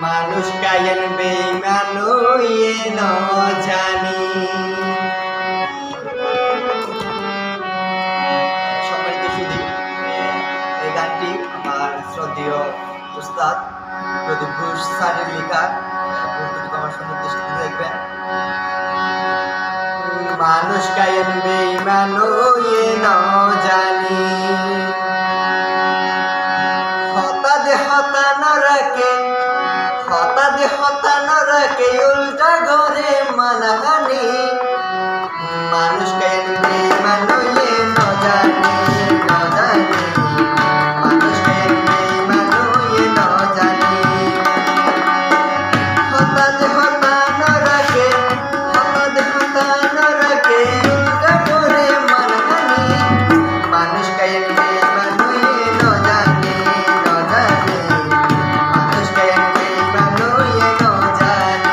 মানুষ কায়েন বেঈমানু ইয়ে ন জানি। সম্মানিত সুধী, এই গানটি আমার শ্রদ্ধেয় উস্তাদ প্রদীপ ঘোষ স্যারের লেখা। বন্ধুটিকে আমার সুন্দর দৃষ্টিতে দেখবেন। মানুষ কায়েন বেঈমানু ইয়ে ন জানি, হতানরাকে উল্টা ঘরে মানহানি। মানুষ কায়েন বেঈমানু ইয়ে ন জানি, মানুষ কায়েন বেঈমানু ইয়ে ন জানি। হতানরাকে উল্টা ঘরে মানহানি। মানুষ কায়েন বেঈমানু ইয়ে ন জানি, মানুষ কায়েন বেঈমানু ইয়ে ন জানি।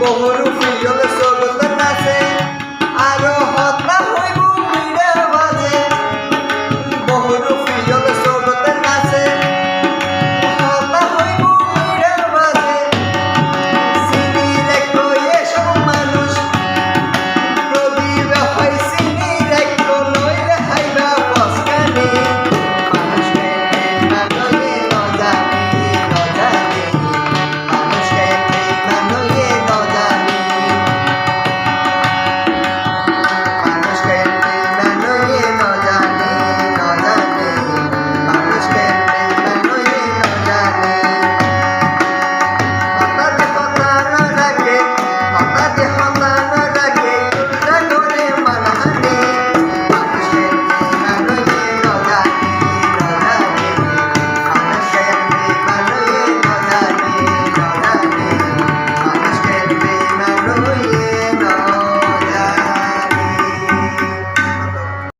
বহু